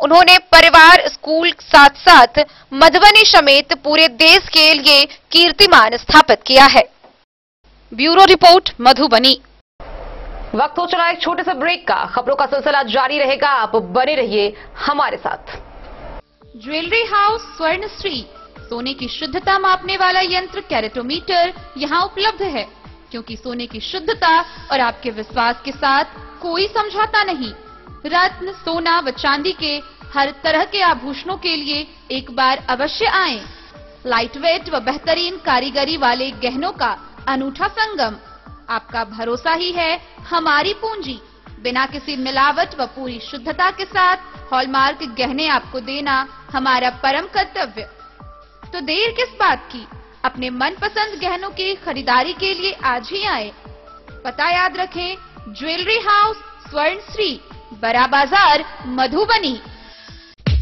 उन्होंने परिवार, स्कूल साथ साथ मधुबनी समेत पूरे देश के लिए कीर्तिमान स्थापित किया है। Bureau report, Madhubani. वक्त हो चला एक छोटे से ब्रेक का। खबरों का सिलसिला जारी रहेगा, आप बने रहिए हमारे साथ। ज्वेलरी हाउस स्वर्णश्री, सोने की शुद्धता मापने वाला यंत्र कैरेटोमीटर यहां उपलब्ध है, क्योंकि सोने की शुद्धता और आपके विश्वास के साथ कोई समझौता नहीं। रत्न, सोना व चांदी के हर तरह के आभूषणों के लिए एक बार अवश्य आएं। लाइट वेट व बेहतरीन कारीगरी वाले गहनों का अनूठा संगम। आपका भरोसा ही है हमारी पूंजी। बिना किसी मिलावट व पूरी शुद्धता के साथ हॉलमार्क गहने आपको देना हमारा परम कर्तव्य। तो देर किस बात की, अपने मनपसंद गहनों की खरीदारी के लिए आज ही आए। पता याद रखें, jewellery house Swarnashree, Bada Bazar, Madhubani.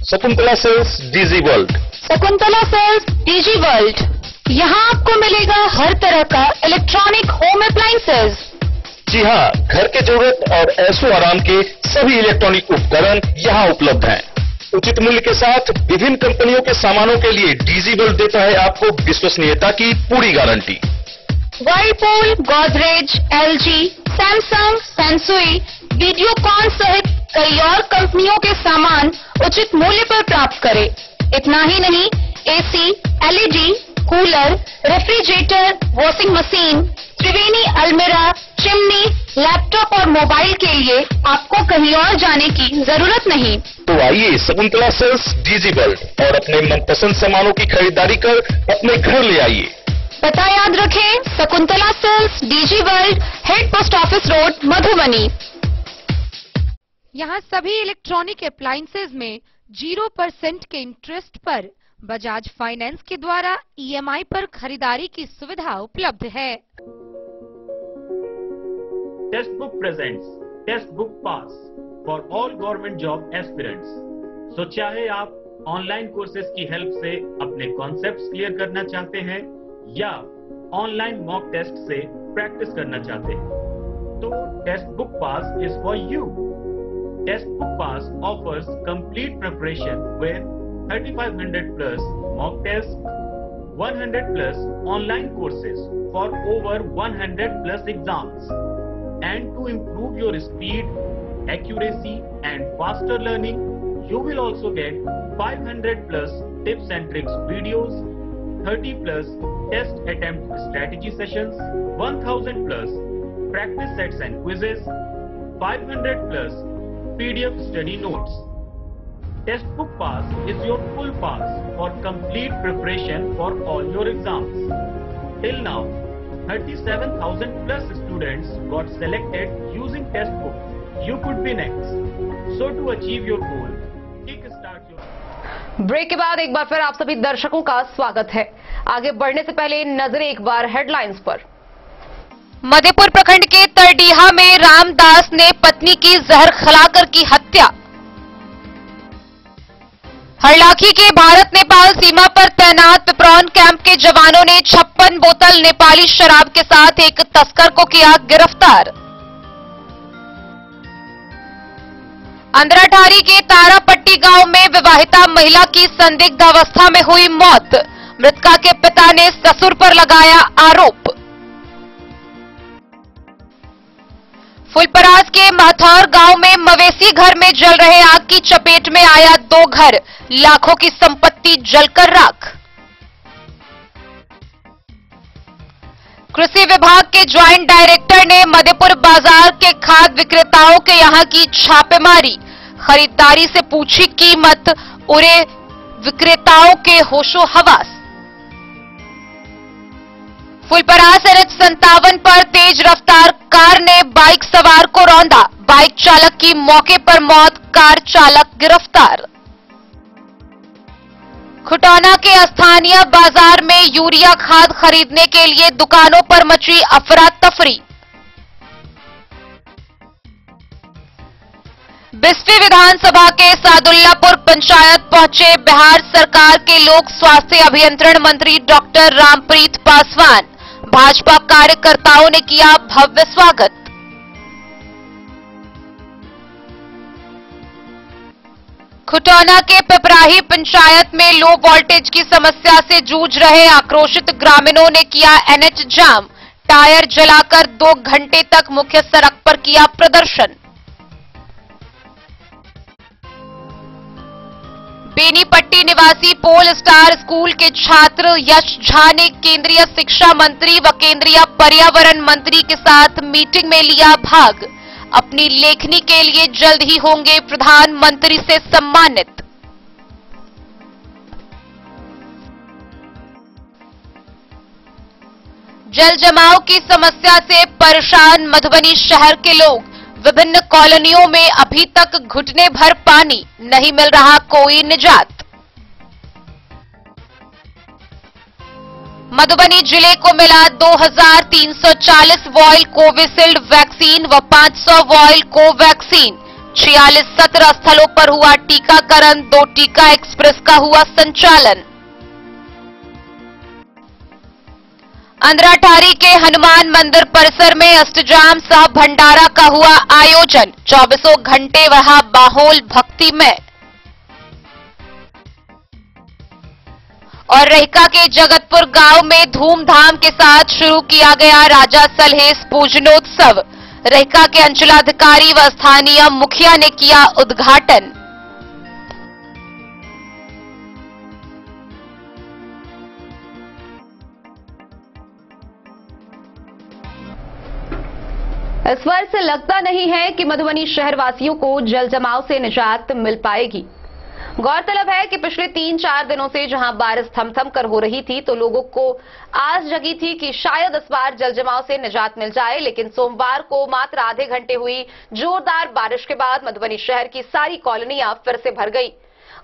Shakuntala sales DG world. Shakuntala sales DG world, यहाँ आपको मिलेगा हर तरह का इलेक्ट्रॉनिक होम अप्लायंसेज। जी हाँ, घर के जरूरत और ऐशो आराम के सभी इलेक्ट्रॉनिक उपकरण यहाँ उपलब्ध हैं। उचित मूल्य के साथ विभिन्न कंपनियों के सामानों के लिए डीजी वर्ल्ड देता है आपको विश्वसनीयता की पूरी guarantee. Whirlpool, Godrej, LG, Samsung, Sansui, Videocon सहित कई और कंपनियों के सामान उचित मूल्य पर प्राप्त करें। इतना ही नहीं, AC, LED, cooler, refrigerator, washing machine, Triveni अलमीरा, चिमनी, लैपटॉप और मोबाइल के लिए आपको कहीं और जाने की जरूरत नहीं। तो आइए शकुंतला सेल्स डीजी वर्ल्ड और अपने मनपसंद सामानों की खरीदारी कर अपने घर ले आइए। पता याद रखें, Shakuntala sales DG world, head post office road, Madhubani. यहाँ सभी इलेक्ट्रॉनिक अप्लायंसेज में 0% के इंटरेस्ट पर बजाज फाइनेंस के द्वारा ईएमआई पर खरीदारी की सुविधा उपलब्ध है। Testbook presents Testbook pass for all government job aspirants. तो चाहे आप ऑनलाइन कोर्सेज की हेल्प से अपने कॉन्सेप्ट्स क्लियर करना चाहते हैं या ऑनलाइन मॉक टेस्ट से प्रैक्टिस करना चाहते हैं, तो Testbook pass is for you. Testbook pass offers complete preparation with 3500 plus mock tests, 100 plus online courses for over 100 plus exams. And to improve your speed, accuracy and faster learning, you will also get 500 plus tips and tricks videos, 30 plus test attempt strategy sessions, 1000 plus practice sets and quizzes, 500 plus PDF study notes. Test book pass is your full pass for complete preparation for all your exams. Till now, 37,000 plus students got selected using test book. You could be next. So to achieve your goal, kickstart your... break के बाद एक बार फिर आप सभी दर्शकों का स्वागत है। आगे बढ़ने से पहले नजरें एक बार हेडलाइंस पर। मधेपुर प्रखंड के तरडीहा में रामदास ने पत्नी की जहर खिलाकर की हत्या। हरलाखी के भारत नेपाल सीमा पर तैनात पिपरौन कैंप के जवानों ने 56 बोतल नेपाली शराब के साथ एक तस्कर को किया गिरफ्तार। अंदराठारी के तारापट्टी गांव में विवाहिता महिला की संदिग्ध अवस्था में हुई मौत। मृतका के पिता ने ससुर पर लगाया आरोप। फुलपरास के माथौर गांव में मवेशी घर में जल रहे आग की चपेट में आया 2 घर, लाखों की संपत्ति जलकर राख। कृषि विभाग के ज्वाइंट डायरेक्टर ने मधेपुर बाजार के खाद विक्रेताओं के यहां की छापेमारी। खरीदारी से पूछी कीमत, उड़े विक्रेताओं के होशो हवास। फुलपरास NH 57 पर तेज रफ्तार कार ने बाइक सवार को रौंदा। बाइक चालक की मौके पर मौत, कार चालक गिरफ्तार। खुटौना के स्थानीय बाजार में यूरिया खाद खरीदने के लिए दुकानों पर मची अफरा तफरी। बिस्फी विधानसभा के सादुल्लापुर पंचायत पहुंचे बिहार सरकार के लोक स्वास्थ्य अभियंत्रण मंत्री डॉक्टर रामप्रीत पासवान। भाजपा कार्यकर्ताओं ने किया भव्य स्वागत। खुटौना के पिपराही पंचायत में लो वोल्टेज की समस्या से जूझ रहे आक्रोशित ग्रामीणों ने किया एनएच जाम। टायर जलाकर 2 घंटे तक मुख्य सड़क पर किया प्रदर्शन। बेनीपट्टी निवासी पोल स्टार स्कूल के छात्र यश झा ने केंद्रीय शिक्षा मंत्री व केंद्रीय पर्यावरण मंत्री के साथ मीटिंग में लिया भाग। अपनी लेखनी के लिए जल्द ही होंगे प्रधानमंत्री से सम्मानित। जल जमाव की समस्या से परेशान मधुबनी शहर के लोग। विभिन्न कॉलोनियों में अभी तक घुटने भर पानी, नहीं मिल रहा कोई निजात। मधुबनी जिले को मिला 2340 वॉयल कोविशील्ड वैक्सीन व 500 वॉयल कोवैक्सीन। 46 17 स्थलों पर हुआ टीकाकरण। 2 टीका एक्सप्रेस का हुआ संचालन। अंद्राठारी के हनुमान मंदिर परिसर में अष्टजाम सह भंडारा का हुआ आयोजन। 24 घंटे रहा माहौल भक्तिमय। और रहिका के जगतपुर गांव में धूमधाम के साथ शुरू किया गया राजा सलहेस पूजनोत्सव। रहिका के अंचलाधिकारी व स्थानीय मुखिया ने किया उद्घाटन। इस वर्ष से लगता नहीं है कि मधुबनी शहर वासियों को जल जमाव से निजात मिल पाएगी। गौरतलब है कि पिछले 3-4 दिनों से जहां बारिश थम कर हो रही थी तो लोगों को आस जगी थी कि शायद इस बार जल जमाव से निजात मिल जाए, लेकिन सोमवार को मात्र आधे घंटे हुई जोरदार बारिश के बाद मधुबनी शहर की सारी कॉलोनियां फिर से भर गई।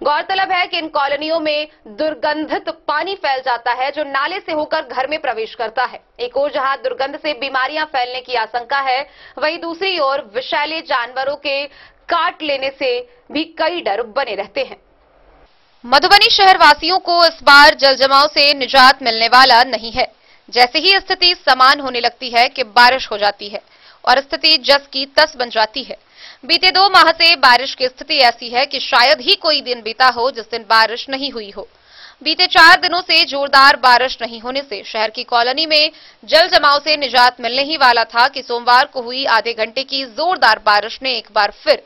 गौरतलब है कि इन कॉलोनियों में दुर्गंधित पानी फैल जाता है जो नाले से होकर घर में प्रवेश करता है। एक ओर जहां दुर्गंध से बीमारियां फैलने की आशंका है, वहीं दूसरी ओर विषैले जानवरों के काट लेने से भी कई डर बने रहते हैं। मधुबनी शहर वासियों को इस बार जल जमाव से निजात मिलने वाला नहीं है। जैसे ही स्थिति समान होने लगती है कि बारिश हो जाती है और स्थिति जस की तस बन जाती है। बीते 2 माह से बारिश की स्थिति ऐसी है कि शायद ही कोई दिन बीता हो जिस दिन बारिश नहीं हुई हो। बीते 4 दिनों से जोरदार बारिश नहीं होने से शहर की कॉलोनी में जल जमाव से निजात मिलने ही वाला था कि सोमवार को हुई आधे घंटे की जोरदार बारिश ने एक बार फिर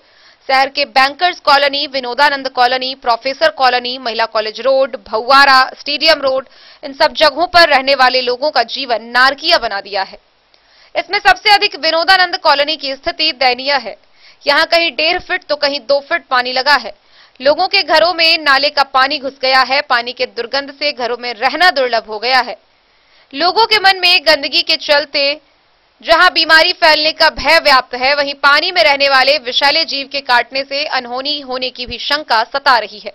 शहर के bankers colony, Vinodanand colony, professor colony, महिला कॉलेज रोड, भौवारा, स्टेडियम रोड, इन सब जगहों पर रहने वाले लोगों का जीवन नारकीय बना दिया है। इसमें सबसे अधिक विनोदानंद कॉलोनी की स्थिति दयनीय है। यहाँ कहीं 1.5 फीट तो कहीं 2 फीट पानी लगा है। लोगों के घरों में नाले का पानी घुस गया है। पानी के दुर्गंध से घरों में रहना दुर्लभ हो गया है। लोगों के मन में गंदगी के चलते जहां बीमारी फैलने का भय व्याप्त है, वहीं पानी में रहने वाले विषैले जीव के काटने से अनहोनी होने की भी शंका सता रही है।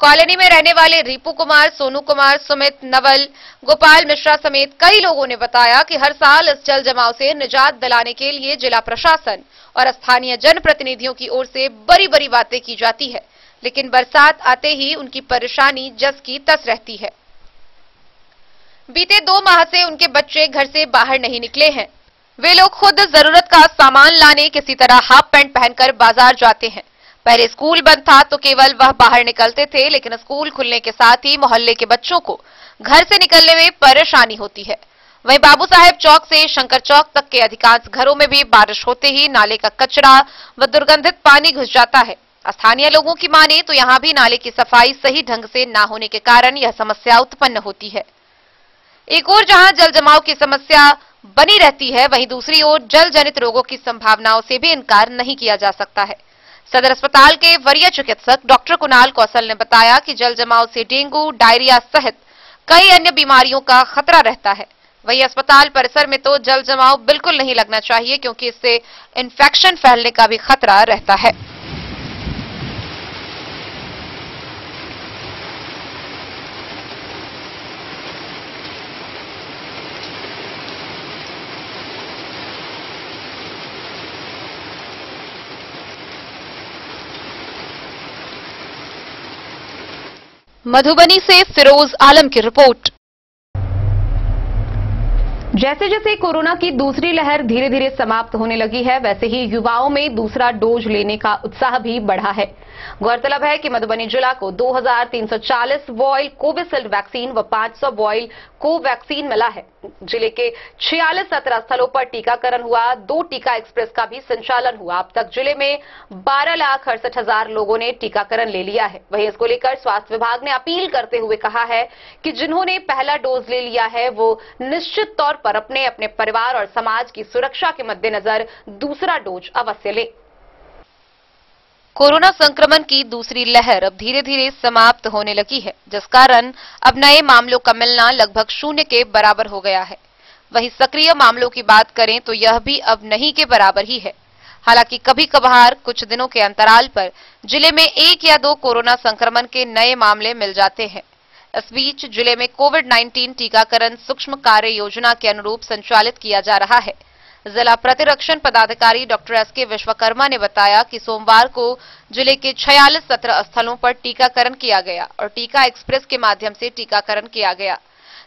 कॉलोनी में रहने वाले रिपू कुमार, सोनू कुमार, सुमित, नवल, गोपाल मिश्रा समेत कई लोगों ने बताया कि हर साल इस जल जमाव से निजात दिलाने के लिए जिला प्रशासन और स्थानीय जनप्रतिनिधियों की ओर से बड़ी बड़ी बातें की जाती है, लेकिन बरसात आते ही उनकी परेशानी जस की तस रहती है। बीते 2 माह से उनके बच्चे घर से बाहर नहीं निकले हैं। वे लोग खुद जरूरत का सामान लाने किसी तरह हाफ पैंट पहनकर बाजार जाते हैं। पहले स्कूल बंद था तो केवल वह बाहर निकलते थे, लेकिन स्कूल खुलने के साथ ही मोहल्ले के बच्चों को घर से निकलने में परेशानी होती है। वहीं बाबू साहेब चौक से शंकर चौक तक के अधिकांश घरों में भी बारिश होते ही नाले का कचरा व दुर्गंधित पानी घुस जाता है। स्थानीय लोगों की माने तो यहाँ भी नाले की सफाई सही ढंग से न होने के कारण यह समस्या उत्पन्न होती है। एक ओर जहां जल जमाव की समस्या बनी रहती है, वहीं दूसरी ओर जल जनित रोगों की संभावनाओं से भी इनकार नहीं किया जा सकता है। सदर अस्पताल के वरीय चिकित्सक डॉक्टर कुणाल कौशल ने बताया कि जल जमाव से डेंगू, डायरिया सहित कई अन्य बीमारियों का खतरा रहता है। वहीं अस्पताल परिसर में तो जल जमाव बिल्कुल नहीं लगना चाहिए, क्योंकि इससे इन्फेक्शन फैलने का भी खतरा रहता है। मधुबनी से फिरोज आलम की रिपोर्ट। जैसे जैसे कोरोना की दूसरी लहर धीरे धीरे समाप्त होने लगी है, वैसे ही युवाओं में दूसरा डोज लेने का उत्साह भी बढ़ा है। गौरतलब है कि मधुबनी जिला को 2340 वॉयल कोविशील्ड वैक्सीन व 500 वॉयल कोवैक्सीन मिला है। जिले के 46 17 स्थलों पर टीकाकरण हुआ। 2 टीका एक्सप्रेस का भी संचालन हुआ। अब तक जिले में 12,68,000 लोगों ने टीकाकरण ले लिया है। वहीं इसको लेकर स्वास्थ्य विभाग ने अपील करते हुए कहा है कि जिन्होंने पहला डोज ले लिया है वो निश्चित तौर पर अपने अपने परिवार और समाज की सुरक्षा के मद्देनजर दूसरा डोज अवश्य लें। कोरोना संक्रमण की दूसरी लहर अब धीरे धीरे समाप्त होने लगी है, जिस कारण अब नए मामलों का मिलना लगभग 0 के बराबर हो गया है। वहीं सक्रिय मामलों की बात करें तो यह भी अब नहीं के बराबर ही है। हालांकि कभी कभार कुछ दिनों के अंतराल पर जिले में 1 या 2 कोरोना संक्रमण के नए मामले मिल जाते हैं। इस बीच जिले में कोविड-19 टीकाकरण सूक्ष्म कार्य योजना के अनुरूप संचालित किया जा रहा है। जिला प्रतिरक्षण पदाधिकारी डॉक्टर एसके विश्वकर्मा ने बताया कि सोमवार को जिले के 46 17 स्थलों पर टीकाकरण किया गया और टीका एक्सप्रेस के माध्यम से टीकाकरण किया गया।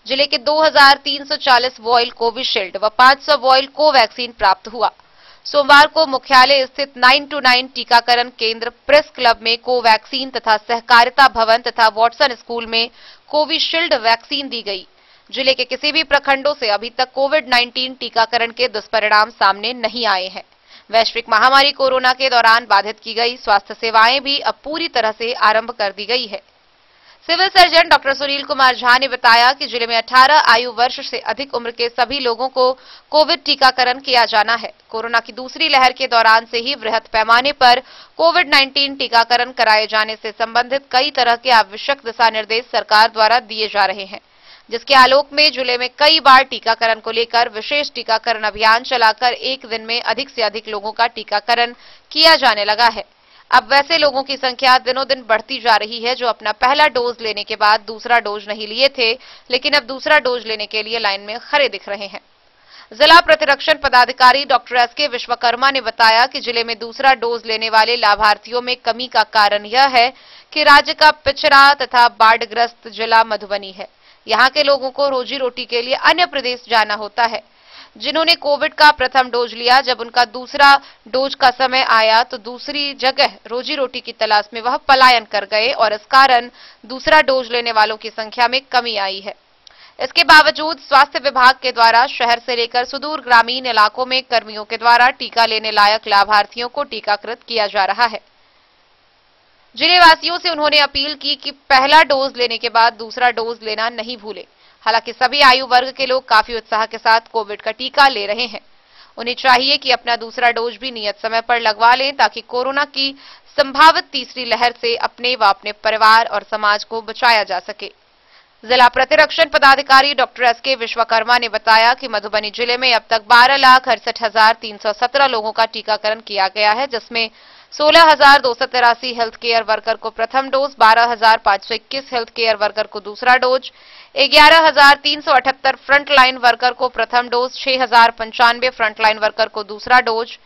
जिले के 2340 वॉयल कोविशील्ड व 500 वॉयल कोवैक्सीन प्राप्त हुआ। सोमवार को मुख्यालय स्थित 9 to 9 टीकाकरण केंद्र प्रेस क्लब में कोवैक्सीन तथा सहकारिता भवन तथा वॉटसन स्कूल में कोविशील्ड वैक्सीन दी गई। जिले के किसी भी प्रखंडों से अभी तक कोविड-19 टीकाकरण के दुष्परिणाम सामने नहीं आए हैं। वैश्विक महामारी कोरोना के दौरान बाधित की गई स्वास्थ्य सेवाएं भी अब पूरी तरह से आरंभ कर दी गई है। Civil surgeon doctor Sunil Kumar Jha ने बताया कि जिले में 18 आयु वर्ष से अधिक उम्र के सभी लोगों को कोविड टीकाकरण किया जाना है। कोरोना की दूसरी लहर के दौरान से ही वृहद पैमाने पर कोविड-19 टीकाकरण कराए जाने से संबंधित कई तरह के आवश्यक दिशा निर्देश सरकार द्वारा दिए जा रहे हैं, जिसके आलोक में जिले में कई बार टीकाकरण को लेकर विशेष टीकाकरण अभियान चलाकर एक दिन में अधिक से अधिक लोगों का टीकाकरण किया जाने लगा है। अब वैसे लोगों की संख्या दिनों दिन बढ़ती जा रही है जो अपना पहला डोज लेने के बाद दूसरा डोज नहीं लिए थे, लेकिन अब दूसरा डोज लेने के लिए लाइन में खड़े दिख रहे हैं। जिला प्रतिरक्षण पदाधिकारी डॉक्टर एसके विश्वकर्मा ने बताया कि जिले में दूसरा डोज लेने वाले लाभार्थियों में कमी का कारण यह है कि राज्य का पिछड़ा तथा बाढ़ग्रस्त जिला मधुबनी है। यहाँ के लोगों को रोजी रोटी के लिए अन्य प्रदेश जाना होता है। जिन्होंने कोविड का प्रथम डोज लिया, जब उनका दूसरा डोज का समय आया तो दूसरी जगह रोजी रोटी की तलाश में वह पलायन कर गए और इस कारण दूसरा डोज लेने वालों की संख्या में कमी आई है। इसके बावजूद स्वास्थ्य विभाग के द्वारा शहर से लेकर सुदूर ग्रामीण इलाकों में कर्मियों के द्वारा टीका लेने लायक लाभार्थियों को टीकाकृत किया जा रहा है। जिले वासियों से उन्होंने अपील की कि पहला डोज लेने के बाद दूसरा डोज लेना नहीं भूलें। हालांकि सभी आयु वर्ग के लोग काफी उत्साह के साथ कोविड का टीका ले रहे हैं। उन्हें चाहिए कि अपना दूसरा डोज भी नियत समय पर लगवा लें ताकि कोरोना की संभावित तीसरी लहर से अपने व अपने परिवार और समाज को बचाया जा सके। जिला प्रतिरक्षण पदाधिकारी डॉक्टर एसके विश्वकर्मा ने बताया कि मधुबनी जिले में अब तक 12,68,317 लोगों का टीकाकरण किया गया है, जिसमें 16,283 हेल्थ केयर वर्कर को प्रथम डोज, 12,521 हेल्थ केयर वर्कर को दूसरा डोज, 11,378 फ्रंटलाइन वर्कर को प्रथम डोज, 6,095 फ्रंटलाइन वर्कर को दूसरा डोज,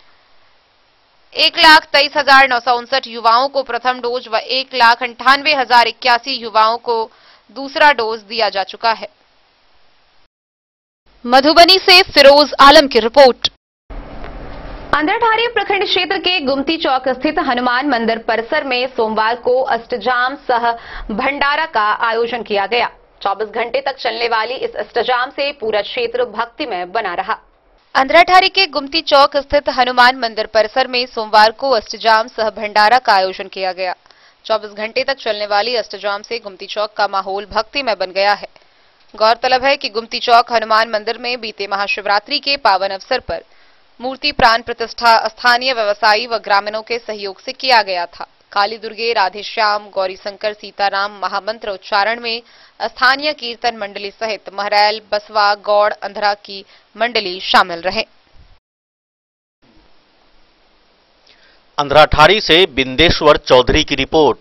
1,23,959 युवाओं को प्रथम डोज व 1,98,081 युवाओं को दूसरा डोज दिया जा चुका है। मधुबनी से फिरोज आलम की रिपोर्ट। अंधराठारी प्रखंड क्षेत्र के गुमती चौक स्थित हनुमान मंदिर परिसर में सोमवार को अष्टजाम सह भंडारा का आयोजन किया गया। 24 घंटे तक चलने वाली इस अष्टजाम से पूरा क्षेत्र भक्तिमय बना रहा। अंधराठारी के गुमती चौक स्थित हनुमान मंदिर परिसर में सोमवार को अष्टजाम सह भंडारा का आयोजन किया गया। 24 घंटे तक चलने वाली अष्टजाम से गुमती चौक का माहौल भक्तिमय बन गया है। गौरतलब है कि गुमती चौक हनुमान मंदिर में बीते महाशिवरात्रि के पावन अवसर पर मूर्ति प्राण प्रतिष्ठा स्थानीय व्यवसायी व ग्रामीणों के सहयोग से किया गया था। काली दुर्गे, राधेश्याम, गौरी शंकर, सीताराम महामंत्र उच्चारण में स्थानीय कीर्तन मंडली सहित महरैल, बसवा, गौड़, अंधरा की मंडली शामिल रहे। अंधराठारी से बिंदेश्वर चौधरी की रिपोर्ट।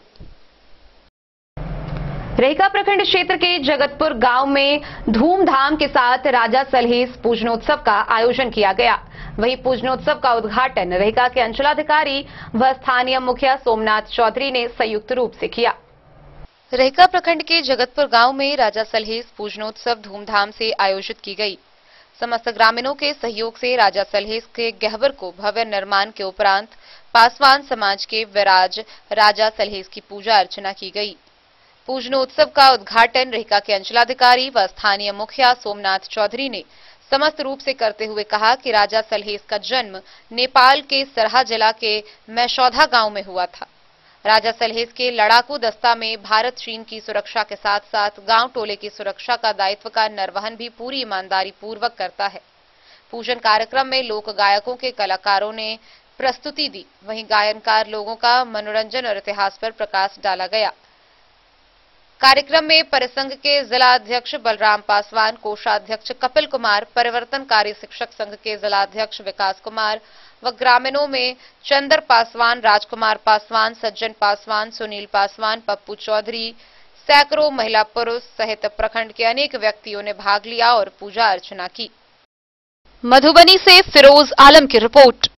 रेखा प्रखंड क्षेत्र के जगतपुर गांव में धूमधाम के साथ राजा सलहेस पूजनोत्सव का आयोजन किया गया। वहीं पूजनोत्सव का उद्घाटन रेखा के अंचलाधिकारी व स्थानीय मुखिया सोमनाथ चौधरी ने संयुक्त रूप से किया। रहिका प्रखंड के जगतपुर गांव में राजा सलहेस पूजनोत्सव धूमधाम से आयोजित की गई। समस्त ग्रामीणों के सहयोग से राजा सलहेस के गहवर को भव्य निर्माण के उपरांत पासवान समाज के विराज राजा सलहेस की पूजा अर्चना की गई। पूजनोत्सव का उद्घाटन रहिका के अंचलाधिकारी व स्थानीय मुखिया सोमनाथ चौधरी ने समस्त रूप से करते हुए कहा कि राजा सलहेस का जन्म नेपाल के सरहा जिला के मैशौधा गांव में हुआ था। राजा सलहेस के लड़ाकू दस्ता में भारत चीन की सुरक्षा के साथ साथ गांव टोले की सुरक्षा का दायित्व का निर्वहन भी पूरी ईमानदारी पूर्वक करता है। पूजन कार्यक्रम में लोक गायकों के कलाकारों ने प्रस्तुति दी, वहीं गायनकार लोगों का मनोरंजन और इतिहास पर प्रकाश डाला गया। कार्यक्रम में परिसंघ के जिला अध्यक्ष बलराम पासवान, कोषाध्यक्ष कपिल कुमार, परिवर्तनकारी शिक्षक संघ के जिला अध्यक्ष विकास कुमार व ग्रामीणों में चंदर पासवान, राजकुमार पासवान, सज्जन पासवान, सुनील पासवान, पप्पू चौधरी, सैकड़ों महिला पुरुष सहित प्रखंड के अनेक व्यक्तियों ने भाग लिया और पूजा अर्चना की। मधुबनी से फिरोज आलम की रिपोर्ट।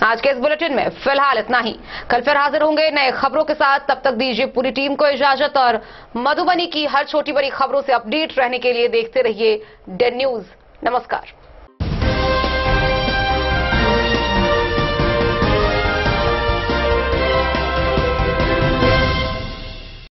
आज के इस बुलेटिन में फिलहाल इतना ही। कल फिर हाजिर होंगे नए खबरों के साथ। तब तक दीजिए पूरी टीम को इजाजत और मधुबनी की हर छोटी बड़ी खबरों से अपडेट रहने के लिए देखते रहिए डेन न्यूज। नमस्कार।